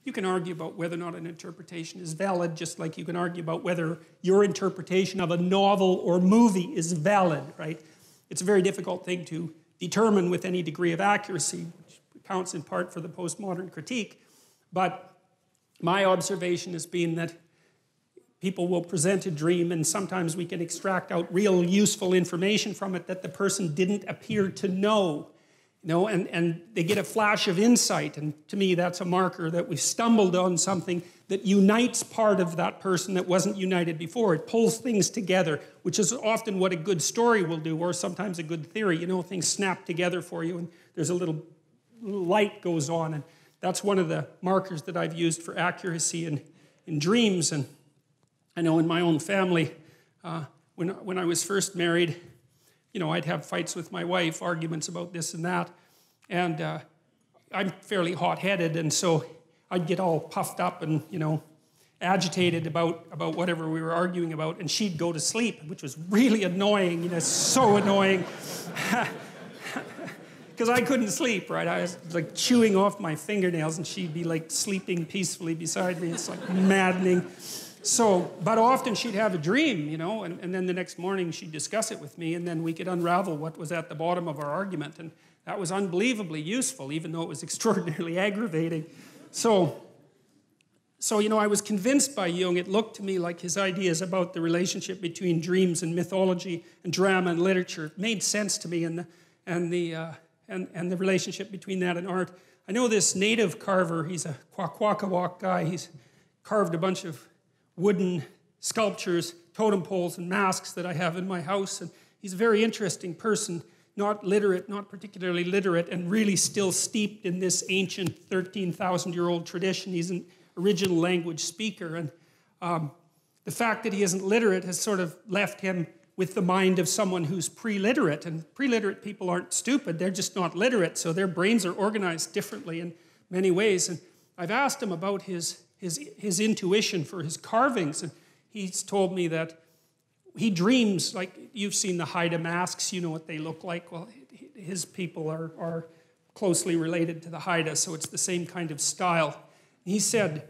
You can argue about whether or not an interpretation is valid, just like you can argue about whether your interpretation of a novel or movie is valid, right? It's a very difficult thing to determine with any degree of accuracy, which accounts in part for the postmodern critique. But my observation has been that people will present a dream and sometimes we can extract out real useful information from it that the person didn't appear to know. And they get a flash of insight, and to me that's a marker that we've stumbled on something that unites part of that person that wasn't united before. It pulls things together, which is often what a good story will do, or sometimes a good theory. Things snap together for you, and there's a little light goes on, and that's one of the markers that I've used for accuracy in dreams. And I know in my own family, when I was first married, I'd have fights with my wife, arguments about this and that. And I'm fairly hot-headed, and so I'd get all puffed up and, agitated about whatever we were arguing about, and she'd go to sleep, which was really annoying, so annoying. Because I couldn't sleep, right? I was like chewing off my fingernails, and she'd be like sleeping peacefully beside me. It's like maddening. So, but often she'd have a dream, and then the next morning she'd discuss it with me, and then we could unravel what was at the bottom of our argument. And that was unbelievably useful, even though it was extraordinarily aggravating. So I was convinced by Jung. It looked to me like his ideas about the relationship between dreams and mythology and drama and literature made sense to me, and the relationship between that and art. I know this native carver, he's a Kwakwaka'wakw guy. He's carved a bunch of wooden sculptures, totem poles, and masks that I have in my house. And he's a very interesting person, not literate, not particularly literate, and really still steeped in this ancient 13,000-year-old tradition. He's an original language speaker. And the fact that he isn't literate has sort of left him with the mind of someone who's pre-literate. And pre-literate people aren't stupid, they're just not literate, so their brains are organized differently in many ways. And I've asked him about his intuition for his carvings, and he's told me that he dreams, like you've seen the Haida masks, you know what they look like. Well, his people are closely related to the Haida, so it's the same kind of style. He said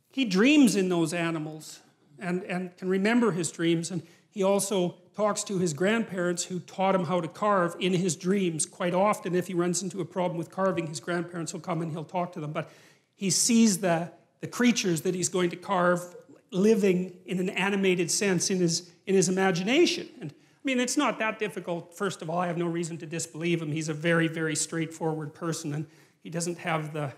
he dreams in those animals and can remember his dreams, and he also talks to his grandparents who taught him how to carve in his dreams. Quite often, if he runs into a problem with carving, his grandparents will come and he'll talk to them, but he sees the creatures that he's going to carve living in an animated sense in his imagination. And I mean, it's not that difficult. First of all, I have no reason to disbelieve him. He's a very, very straightforward person, and he doesn't have the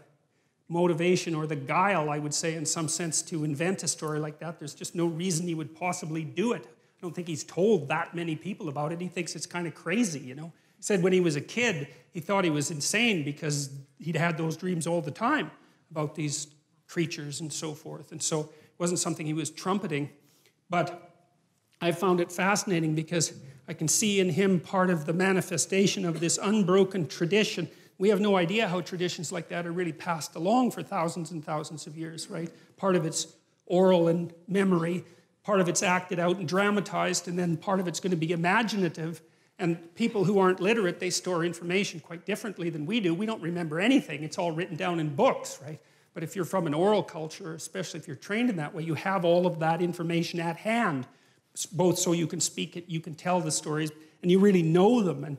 motivation or the guile, I would say, in some sense, to invent a story like that. There's just no reason he would possibly do it. I don't think he's told that many people about it. He thinks it's kind of crazy, He said when he was a kid, he thought he was insane because he'd had those dreams all the time about these creatures and so forth. And so it wasn't something he was trumpeting. But I found it fascinating because I can see in him part of the manifestation of this unbroken tradition. We have no idea how traditions like that are really passed along for thousands and thousands of years, right? Part of it's oral and memory, part of it's acted out and dramatized, and then part of it's going to be imaginative. And people who aren't literate, they store information quite differently than we do. We don't remember anything. It's all written down in books, right? But if you're from an oral culture, especially if you're trained in that way, you have all of that information at hand, both so you can speak it, you can tell the stories, and you really know them. And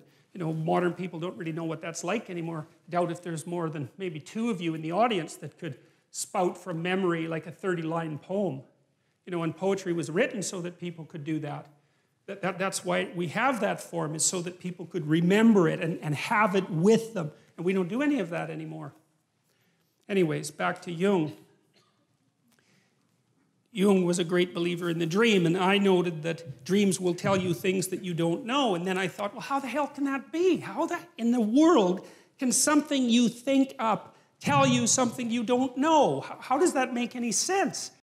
modern people don't really know what that's like anymore. I doubt if there's more than maybe 2 of you in the audience that could spout from memory like a 30-line poem. And poetry was written so that people could do that. That's why we have that form, is so that people could remember it and have it with them. And we don't do any of that anymore. Anyways, back to Jung. Jung was a great believer in the dream, and I noted that dreams will tell you things that you don't know. And then I thought, well, how the hell can that be? How in the world can something you think up tell you something you don't know? How does that make any sense?